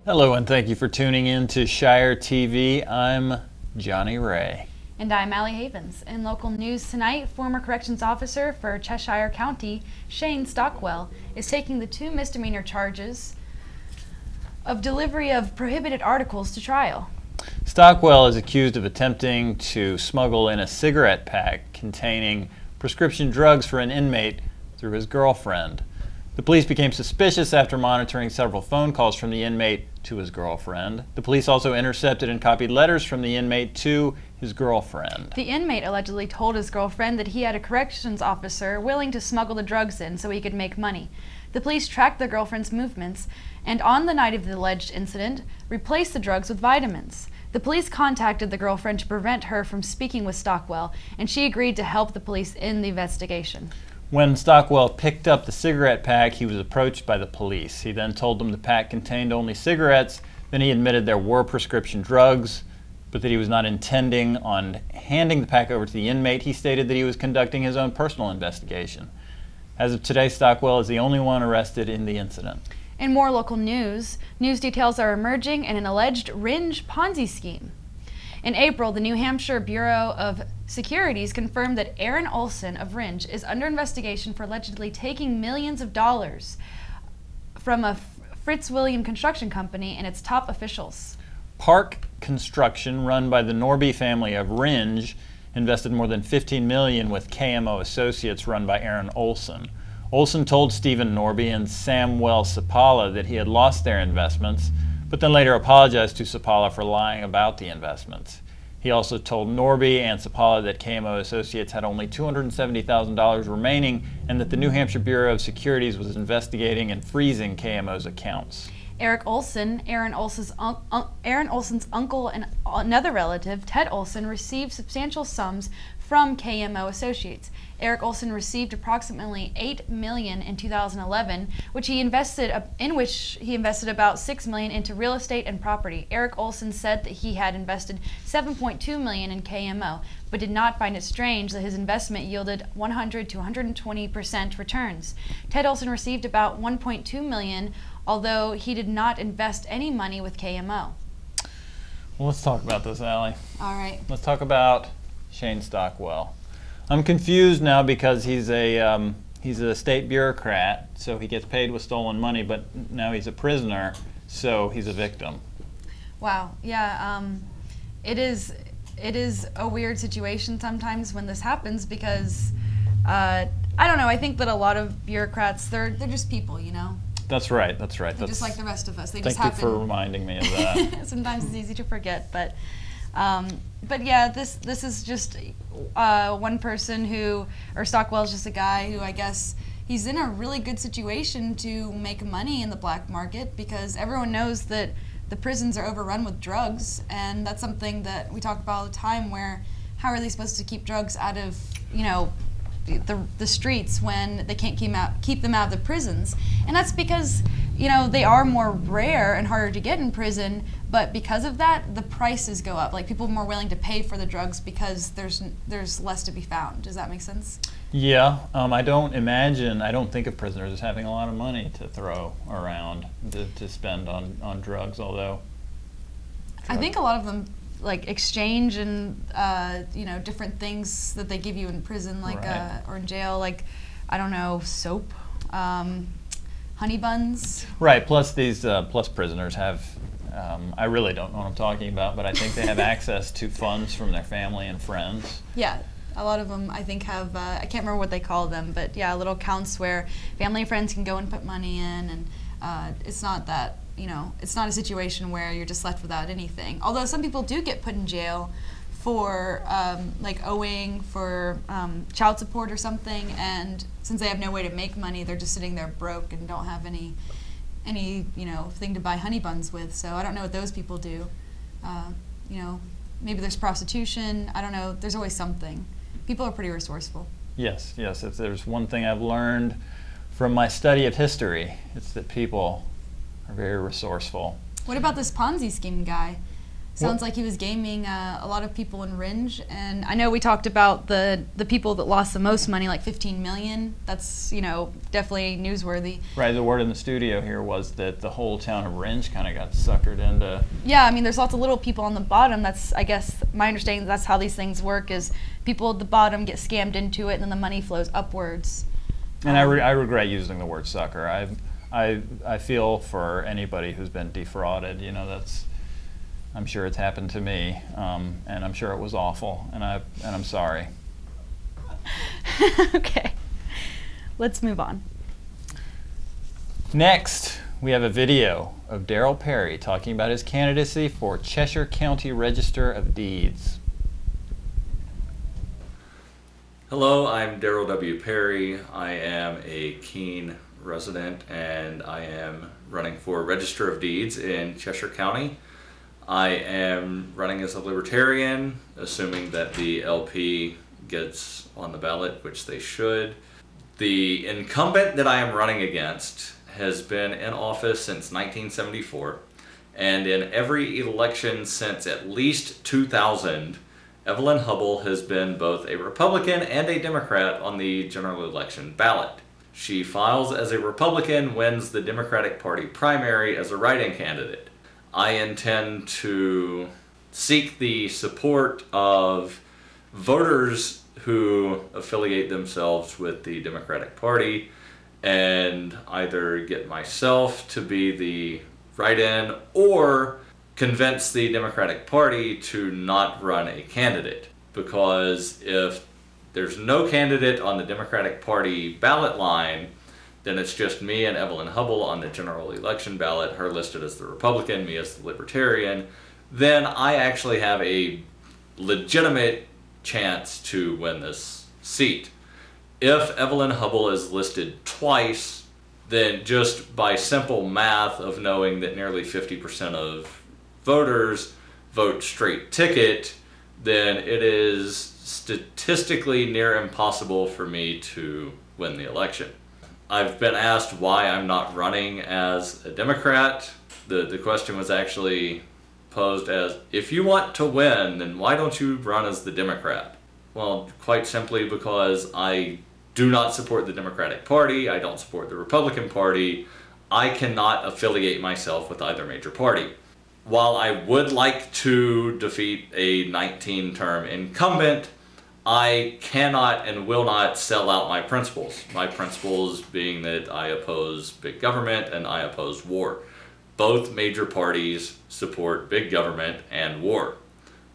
Hello and thank you for tuning in to ShireTV. I'm Johnny Ray. And I'm Allie Havens. In local news tonight, former corrections officer for Cheshire County, Shane Stockwell, is taking the 2 misdemeanor charges of delivery of prohibited articles to trial. Stockwell is accused of attempting to smuggle in a cigarette pack containing prescription drugs for an inmate through his girlfriend. The police became suspicious after monitoring several phone calls from the inmate to his girlfriend. The police also intercepted and copied letters from the inmate to his girlfriend. The inmate allegedly told his girlfriend that he had a corrections officer willing to smuggle the drugs in so he could make money. The police tracked the girlfriend's movements and on the night of the alleged incident, replaced the drugs with vitamins. The police contacted the girlfriend to prevent her from speaking with Stockwell, and she agreed to help the police in the investigation. When Stockwell picked up the cigarette pack, he was approached by the police. He then told them the pack contained only cigarettes. Then he admitted there were prescription drugs, but that he was not intending on handing the pack over to the inmate. He stated that he was conducting his own personal investigation. As of today, Stockwell is the only one arrested in the incident. In more local news details are emerging in an alleged Ringe Ponzi scheme. In April, the New Hampshire Bureau of Securities confirmed that Aaron Olson of Ringe is under investigation for allegedly taking millions of dollars from a Fritz William construction company and its top officials. Park Construction, run by the Norby family of Ringe, invested more than $15 million with KMO Associates, run by Aaron Olson. Olson told Stephen Norby and Samuel Sapala that he had lost their investments, but then later apologized to Sapala for lying about the investments. He also told Norby and Sapala that KMO Associates had only $270,000 remaining and that the New Hampshire Bureau of Securities was investigating and freezing KMO's accounts. Eric Olson, Aaron Olson's uncle and another relative, Ted Olson, received substantial sums from KMO Associates. Eric Olson received approximately $8 million in 2011, in which he invested about $6 million into real estate and property. Eric Olson said that he had invested $7.2 million in KMO, but did not find it strange that his investment yielded 100 to 120% returns. Ted Olson received about $1.2 million, although he did not invest any money with KMO. Well, let's talk about this, Allie. All right. Let's talk about Shane Stockwell. I'm confused now because he's a state bureaucrat, so he gets paid with stolen money, but now he's a prisoner, so he's a victim. Wow. Yeah. It is a weird situation sometimes when this happens because I don't know. I think that a lot of bureaucrats they're just people, you know. That's right. That's right. They're just like the rest of us. They Thank just you happen. for reminding me of that. Sometimes it's easy to forget, but yeah, this is just one person or Stockwell's just a guy who I guess he's in a really good situation to make money in the black market because everyone knows that the prisons are overrun with drugs, and that's something that we talk about all the time. Where how are they supposed to keep drugs out of the streets when they can't keep them out of the prisons? And that's because they are more rare and harder to get in prison, but because of that the prices go up. Like people are more willing to pay for the drugs because there's less to be found. Does that make sense? Yeah, I don't think of prisoners as having a lot of money to throw around to spend on drugs, although I think a lot of them like exchange and different things that they give you in prison, like right. Or in jail, like I don't know, soap, honey buns. Right. Plus these prisoners have. I really don't know what I'm talking about, but I think they have access to funds from their family and friends. Yeah. A lot of them, I think, have, I can't remember what they call them, but yeah, little accounts where family and friends can go and put money in, and it's not that, it's not a situation where you're just left without anything. Although some people do get put in jail for, like, owing for child support or something, and since they have no way to make money, they're just sitting there broke and don't have any thing to buy honey buns with. So I don't know what those people do. Maybe there's prostitution. I don't know. There's always something. People are pretty resourceful. Yes. If there's one thing I've learned from my study of history, it's that people are very resourceful. What about this Ponzi scheme guy? Sounds like he was gaming a lot of people in Ringe, and I know we talked about the people that lost the most money, like 15 million. That's, you know, definitely newsworthy. Right, the word in the studio here was that the whole town of Ringe kind of got suckered into... Yeah, I mean, there's lots of little people on the bottom. That's, I guess, my understanding, that's how these things work, is people at the bottom get scammed into it, and then the money flows upwards. And I regret using the word sucker. I feel for anybody who's been defrauded. You know, I'm sure it's happened to me, and I'm sure it was awful, and I'm sorry. Okay, let's move on. Next, we have a video of Darryl Perry talking about his candidacy for Cheshire County Register of Deeds. Hello, I'm Darryl W. Perry. I am a Keene resident, and I am running for Register of Deeds in Cheshire County. I am running as a Libertarian, assuming that the LP gets on the ballot, which they should. The incumbent that I am running against has been in office since 1974, and in every election since at least 2000, Evelyn Hubbell has been both a Republican and a Democrat on the general election ballot. She files as a Republican, wins the Democratic Party primary as a write-in candidate. I intend to seek the support of voters who affiliate themselves with the Democratic Party and either get myself to be the write-in or convince the Democratic Party to not run a candidate. Because if there's no candidate on the Democratic Party ballot line, then it's just me and Evelyn Hubbell on the general election ballot, her listed as the Republican, me as the Libertarian. Then I actually have a legitimate chance to win this seat. If Evelyn Hubbell is listed twice, then just by simple math of knowing that nearly 50% of voters vote straight ticket, then it is statistically near impossible for me to win the election. I've been asked why I'm not running as a Democrat. The question was actually posed as, if you want to win, then why don't you run as the Democrat? Well, quite simply because I do not support the Democratic Party, I don't support the Republican Party, I cannot affiliate myself with either major party. While I would like to defeat a 19-term incumbent, I cannot and will not sell out my principles. My principles being that I oppose big government and I oppose war. Both major parties support big government and war.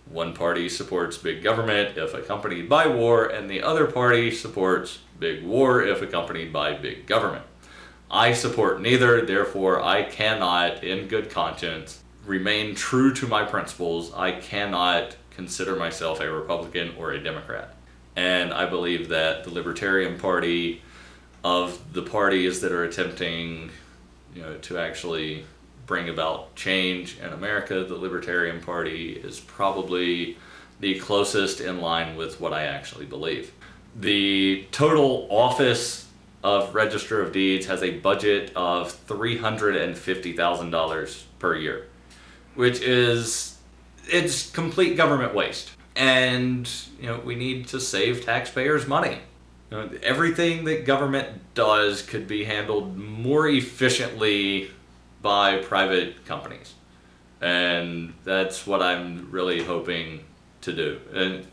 One party supports big government if accompanied by war, and the other party supports big war if accompanied by big government. I support neither, therefore I cannot, in good conscience, remain true to my principles. I cannot consider myself a Republican or a Democrat. And I believe that the Libertarian Party, of the parties that are attempting, to actually bring about change in America, the Libertarian Party is probably the closest in line with what I actually believe. The total office of Register of Deeds has a budget of $350,000 per year, which is, it's complete government waste. And we need to save taxpayers money. Everything that government does could be handled more efficiently by private companies. And that's what I'm really hoping to do. And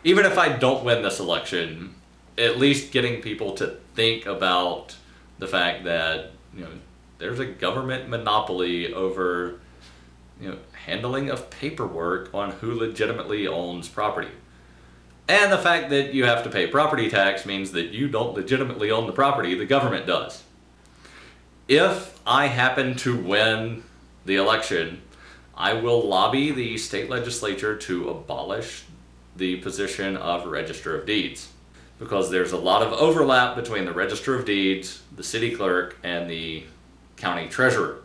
even if I don't win this election, at least getting people to think about the fact that there's a government monopoly over handling of paperwork on who legitimately owns property. And the fact that you have to pay property tax means that you don't legitimately own the property, the government does. If I happen to win the election, I will lobby the state legislature to abolish the position of Register of Deeds, because there's a lot of overlap between the Register of Deeds, the city clerk, and the county treasurer.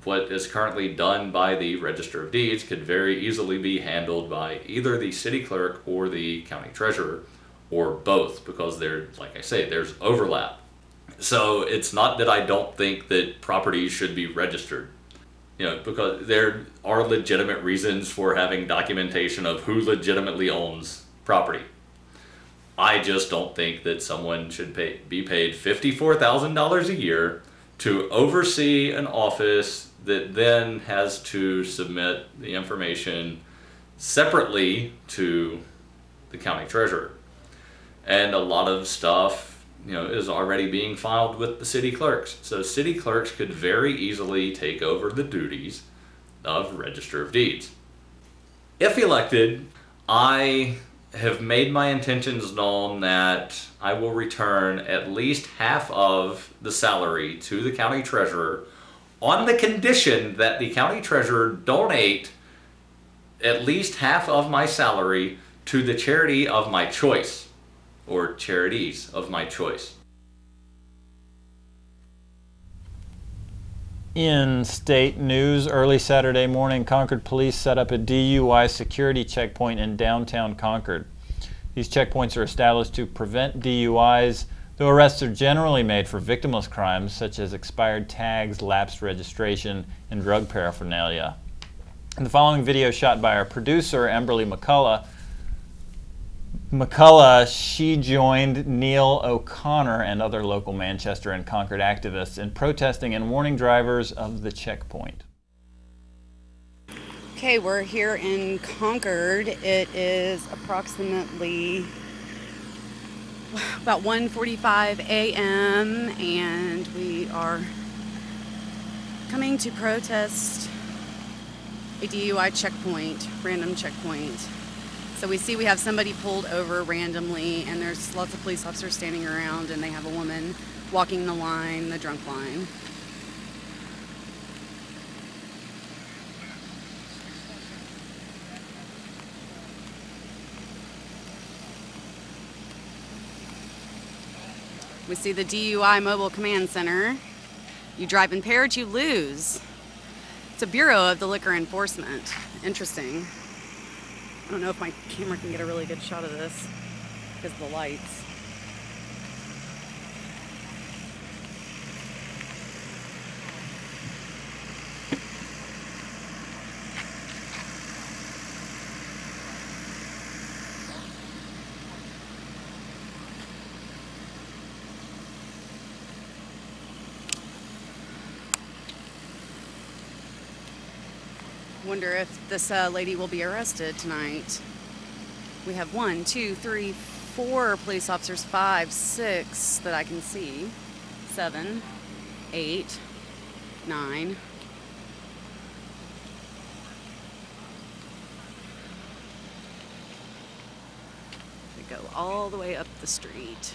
What is currently done by the Register of Deeds could very easily be handled by either the city clerk or the county treasurer, or both, because like I say, there's overlap. So it's not that I don't think that property should be registered. because there are legitimate reasons for having documentation of who legitimately owns property. I just don't think that someone should be paid $54,000 a year to oversee an office that then has to submit the information separately to the county treasurer. And a lot of stuff, is already being filed with the city clerks. So city clerks could very easily take over the duties of Register of Deeds. If elected, I have made my intentions known that I will return at least half of the salary to the county treasurer on the condition that the county treasurer donate at least half of my salary to the charity of my choice, or charities of my choice. In state news, early Saturday morning, Concord police set up a DUI security checkpoint in downtown Concord. These checkpoints are established to prevent DUIs, though arrests are generally made for victimless crimes such as expired tags, lapsed registration, and drug paraphernalia. In the following video shot by our producer, Emberly McCullough, she joined Neil O'Connor and other local Manchester and Concord activists in protesting and warning drivers of the checkpoint. Okay, we're here in Concord. It is approximately about 1:45 a.m. and we are coming to protest a DUI checkpoint, random checkpoint. So we see we have somebody pulled over randomly, and there's lots of police officers standing around, and they have a woman walking the line, the drunk line. We see the DUI Mobile Command Center. You drive impaired, you lose. It's a Bureau of the Liquor Enforcement. Interesting. I don't know if my camera can get a really good shot of this because of the lights. Wonder if this lady will be arrested tonight. We have 1, 2, 3, 4 police officers, 5, 6 that I can see, 7, 8, 9. We go all the way up the street.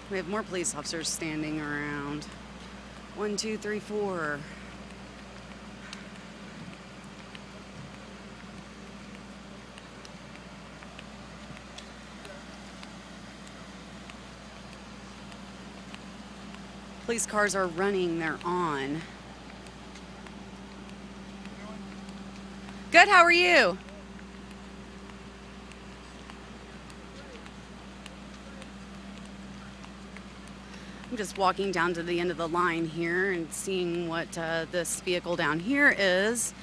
We have more police officers standing around. 1, 2, 3, 4. Police cars are running, they're on. Good, how are you? I'm just walking down to the end of the line here and seeing what this vehicle down here is.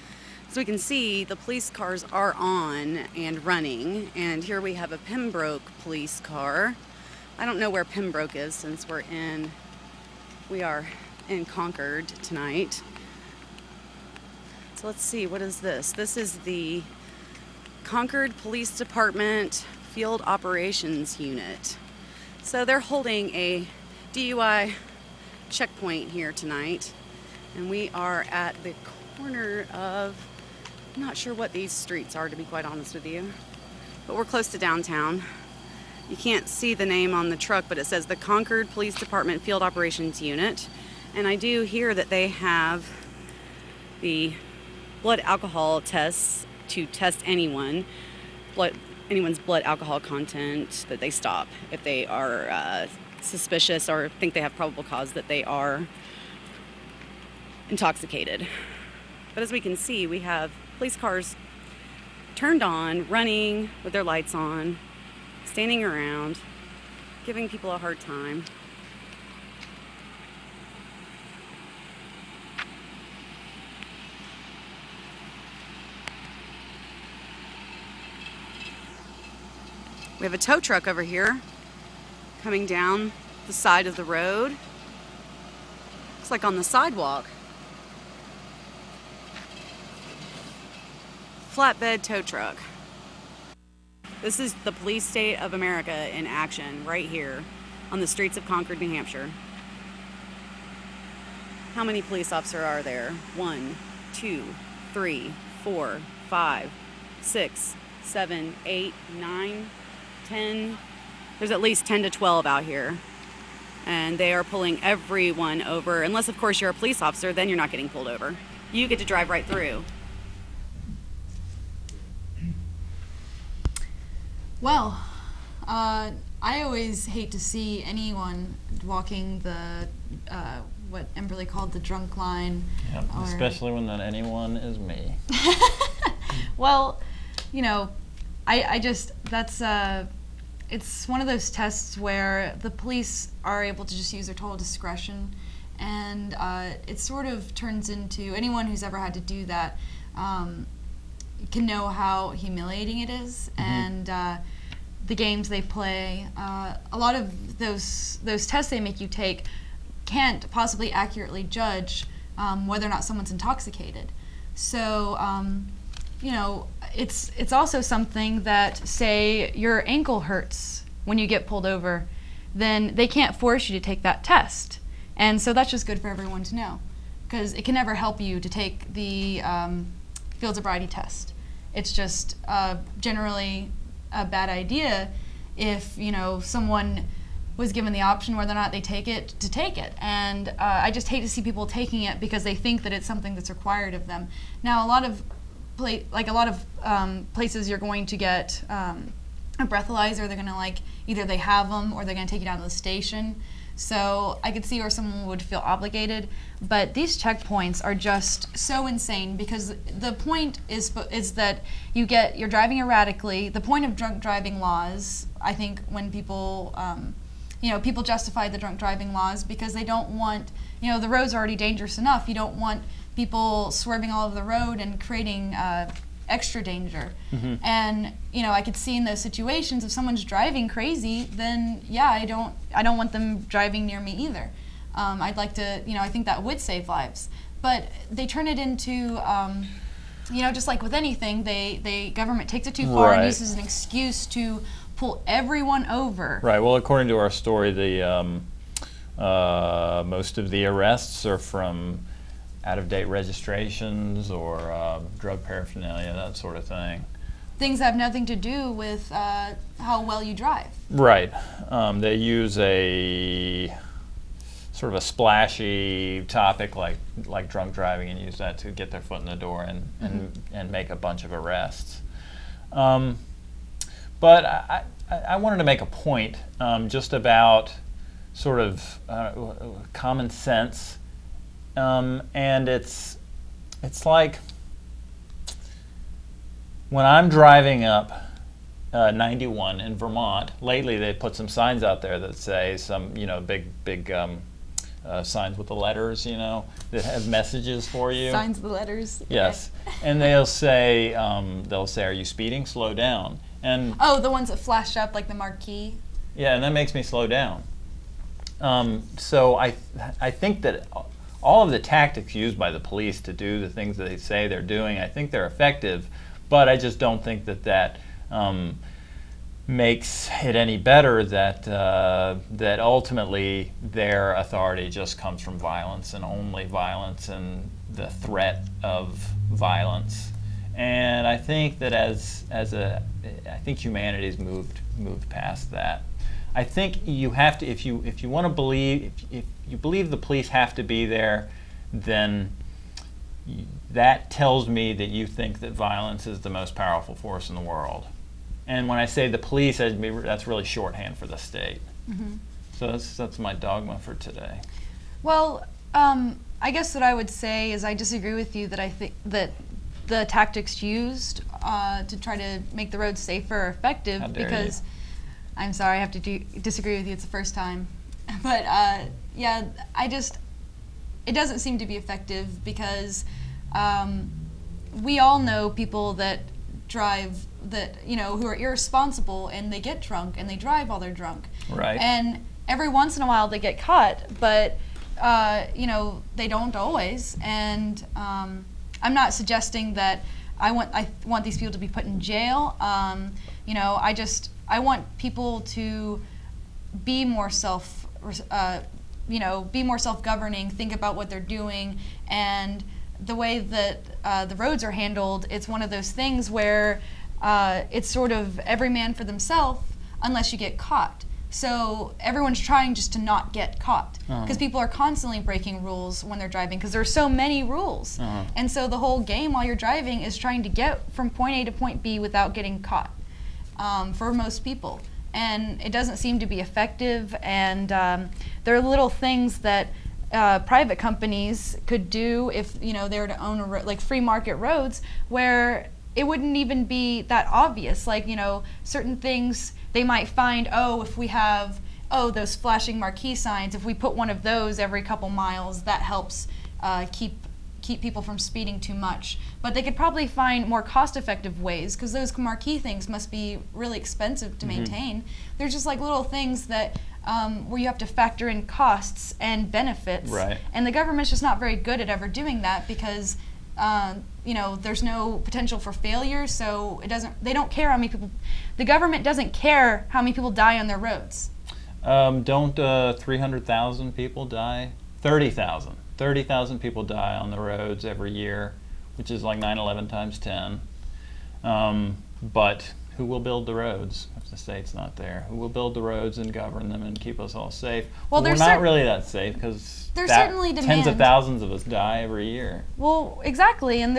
So we can see the police cars are on and running. And here we have a Pembroke police car. I don't know where Pembroke is since we are in Concord tonight. So let's see, what is this? This is the Concord Police Department Field Operations Unit. So they're holding a DUI checkpoint here tonight, and we are at the corner of, I'm not sure what these streets are, to be quite honest with you, but we're close to downtown. You can't see the name on the truck, but it says the Concord Police Department Field Operations Unit, and I do hear that they have the blood alcohol tests to test anyone, blood anyone's blood alcohol content, that they stop. If they are suspicious or think they have probable cause that they are intoxicated. But as we can see, we have police cars turned on, running with their lights on, standing around, giving people a hard time. We have a tow truck over here coming down the side of the road. Looks like on the sidewalk. Flatbed tow truck. This is the police state of America in action right here on the streets of Concord, New Hampshire. How many police officers are there? 1, 2, 3, 4, 5, 6, 7, 8, 9, 10. There's at least 10 to 12 out here. And they are pulling everyone over. Unless, of course, you're a police officer, then you're not getting pulled over. You get to drive right through. Well, I always hate to see anyone walking the, what Emberly called the drunk line. Yep, especially when that anyone is me. Well, you know, I just, that's, it's one of those tests where the police are able to just use their total discretion, and it sort of turns into, anyone who's ever had to do that can know how humiliating it is, and the games they play. A lot of those tests they make you take can't possibly accurately judge whether or not someone's intoxicated. So, you know, it's also something that, say your ankle hurts when you get pulled over, then they can't force you to take that test. And so that's just good for everyone to know, because it can never help you to take the field sobriety test. It's just generally a bad idea if, you know, someone was given the option whether or not they take it, to take it. And I just hate to see people taking it because they think that it's something that's required of them. Now, a lot of places you're going to get a breathalyzer. They're going to either they have them or they're going to take you down to the station. So I could see where someone would feel obligated, but these checkpoints are just so insane because the point is that you're driving erratically. The point of drunk driving laws, I think, when people people justify the drunk driving laws because they don't want, the road's already dangerous enough. You don't want people swerving all over the road and creating extra danger. Mm-hmm. And I could see in those situations if someone's driving crazy, then yeah, I don't want them driving near me either. I'd like to, I think that would save lives. But they turn it into, just like with anything, the government takes it too far and uses an excuse to pull everyone over. Right. Well, according to our story, the most of the arrests are from out-of-date registrations or drug paraphernalia, that sort of thing. Things that have nothing to do with how well you drive. Right. They use a sort of a splashy topic like drunk driving and use that to get their foot in the door and make a bunch of arrests. But I wanted to make a point just about sort of common sense. And it's like when I'm driving up 91 in Vermont. Lately, they put some signs out there that say some big signs with the letters that have messages for you. Signs with the letters. Yes, and they'll say, "Are you speeding? Slow down." And the ones that flash up like the marquee. Yeah, and that makes me slow down. So I think that all of the tactics used by the police to do the things that they say they're doing, I think they're effective, but I just don't think that makes it any better that ultimately their authority just comes from violence and only violence and the threat of violence. And I think that I think humanity's moved past that. I think you have to, if you want to believe, if you believe the police have to be there, then that tells me that you think that violence is the most powerful force in the world. And when I say the police, that's really shorthand for the state. Mm-hmm. So that's my dogma for today. Well, I guess what I would say is I disagree with you that I think that the tactics used to try to make the roads safer are effective. How dare because you. I'm sorry, I have to disagree with you. It's the first time. But yeah, it doesn't seem to be effective because we all know people that drive who are irresponsible and they get drunk and they drive while they're drunk. Right. And every once in a while they get caught, but they don't always. And I'm not suggesting that I want these people to be put in jail. I want people to be more self-governing, think about what they're doing, and the way that the roads are handled. It's one of those things where it's sort of every man for themselves, unless you get caught. So everyone's trying just to not get caught because people are constantly breaking rules when they're driving because there are so many rules. And so the whole game while you're driving is trying to get from point A to point B without getting caught for most people. And it doesn't seem to be effective. And there are little things that private companies could do if they were to own like free market roads where it wouldn't even be that obvious. Like certain things they might find, if we have those flashing marquee signs, if we put one of those every couple miles, that helps keep people from speeding too much. But they could probably find more cost-effective ways because those marquee things must be really expensive to maintain. There's just like little things that where you have to factor in costs and benefits. Right. And the government's just not very good at ever doing that because there's no potential for failure, so they don't care how many people, the government doesn't care how many people die on their roads. Don't 300,000 people die? 30,000. 30,000 people die on the roads every year, which is like 9/11 times 10. But who will build the roads if the state's not there? Who will build the roads and govern them and keep us all safe? Well, we're not really that safe because there's certainly demand. Tens of thousands of us die every year. Well, exactly, and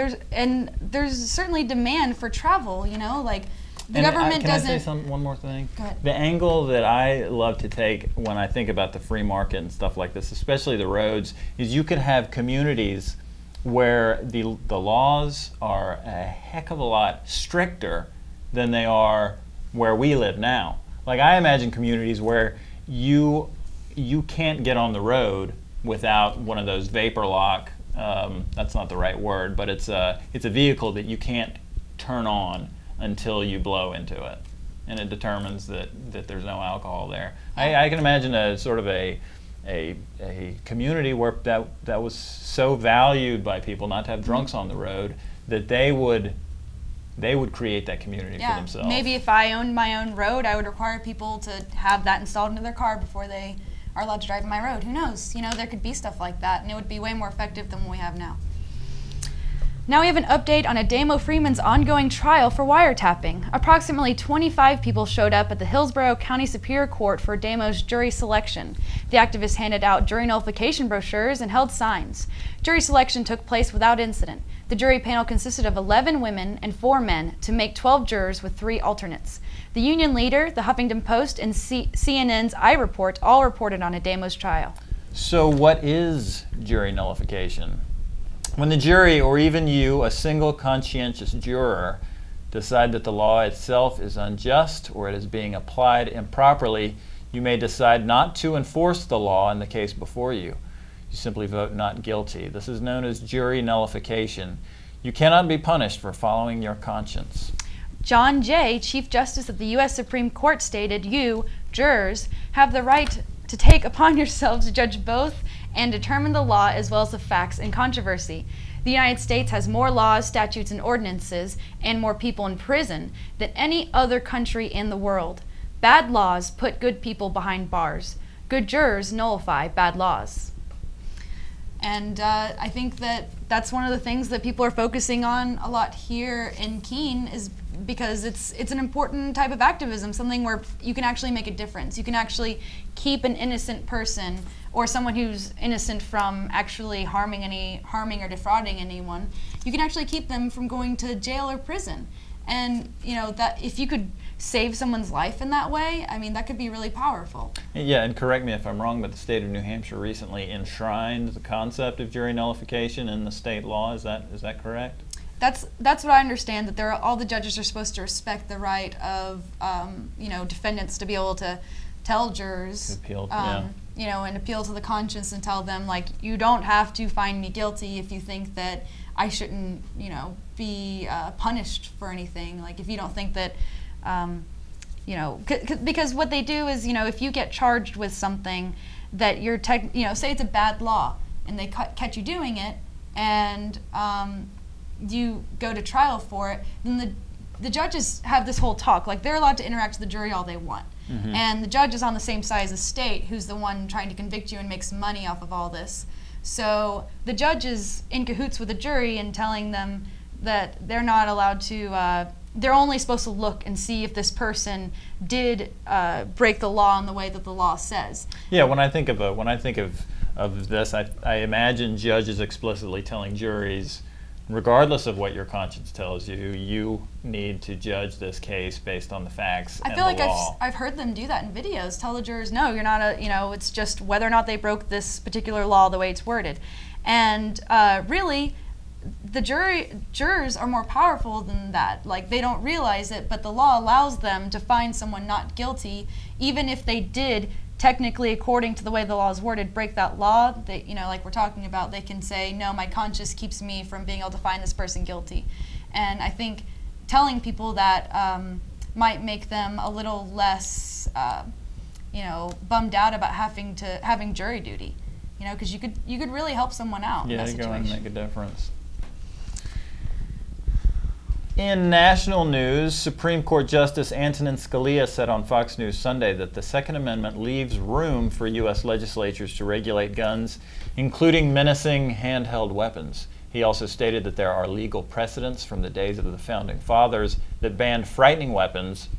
there's certainly demand for travel. Like the government doesn't. Can I say one more thing? Go ahead. The angle that I love to take when I think about the free market and stuff like this, especially the roads, is you could have communities where the laws are a heck of a lot stricter than they are where we live now. Like I imagine communities where you can't get on the road without one of those vapor lock. That's not the right word, but it's a vehicle that you can't turn on until you blow into it, and it determines that there's no alcohol there. I can imagine a sort of a community where that was so valued by people not to have drunks on the road that they would create that community for themselves. Maybe if I owned my own road, I would require people to have that installed into their car before they are allowed to drive my road. Who knows? There could be stuff like that, and it would be way more effective than what we have now. Now we have an update on Adamo Freeman's ongoing trial for wiretapping. Approximately 25 people showed up at the Hillsborough County Superior Court for Adamo's jury selection. The activists handed out jury nullification brochures and held signs. Jury selection took place without incident. The jury panel consisted of 11 women and 4 men to make 12 jurors with 3 alternates. The Union Leader, the Huffington Post, and CNN's iReport all reported on Adamo's trial. So what is jury nullification? When the jury, or even you, a single conscientious juror, decide that the law itself is unjust or it is being applied improperly, you may decide not to enforce the law in the case before you. You simply vote not guilty. This is known as jury nullification. You cannot be punished for following your conscience. John Jay, Chief Justice of the U.S. Supreme Court, stated, "You, jurors, have the right to take upon yourselves to judge both and determine the law as well as the facts in controversy. The United States has more laws, statutes, and ordinances, and more people in prison than any other country in the world. Bad laws put good people behind bars. Good jurors nullify bad laws." And I think that's one of the things that people are focusing on a lot here in Keene, is because it's an important type of activism, something where you can actually make a difference. You can actually keep an innocent person, or someone who's innocent from actually harming or defrauding anyone. You can actually keep them from going to jail or prison. And that if you could save someone's life in that way, I mean, that could be really powerful. Yeah, and correct me if I'm wrong, but the state of New Hampshire recently enshrined the concept of jury nullification in the state law. Is that correct? That's what I understand, that all the judges are supposed to respect the right of defendants to be able to tell jurors, and appeal to the conscience and tell them, like, you don't have to find me guilty if you think that I shouldn't be punished for anything. Like, if you don't think that because what they do is, if you get charged with something that you're say it's a bad law and they catch you doing it, and you go to trial for it, then the judges have this whole talk, like, they're allowed to interact with the jury all they want. Mm-hmm. And the judge is on the same side as the state, who's the one trying to convict you and make some money off of all this. So the judge is in cahoots with the jury and telling them that they're not allowed to, they're only supposed to look and see if this person did break the law in the way that the law says. Yeah, when I think of this, I imagine judges explicitly telling juries, regardless of what your conscience tells you, you need to judge this case based on the facts and the law. I feel like I've heard them do that in videos. Tell the jurors, no, you're not it's just whether or not they broke this particular law the way it's worded. And really, the jurors are more powerful than that. Like, they don't realize it, but the law allows them to find someone not guilty, even if they did technically, according to the way the law is worded, break that law. They, like we're talking about, they can say, no, my conscience keeps me from being able to find this person guilty. And I think telling people that might make them a little less, bummed out about having jury duty. Because you could really help someone out in that situation. Yeah, go and make a difference. In national news, Supreme Court Justice Antonin Scalia said on Fox News Sunday that the Second Amendment leaves room for U.S. legislatures to regulate guns, including menacing handheld weapons. He also stated that there are legal precedents from the days of the Founding Fathers that banned frightening weapons,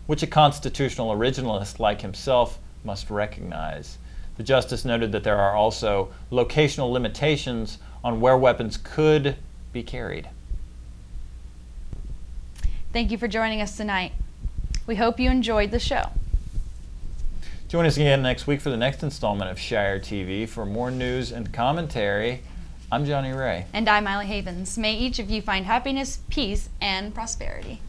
which a constitutional originalist like himself must recognize. The justice noted that there are also locational limitations on where weapons could be carried. Thank you for joining us tonight. We hope you enjoyed the show. Join us again next week for the next installment of ShireTV. For more news and commentary, I'm Johnny Ray. And I'm Miley Havens. May each of you find happiness, peace, and prosperity.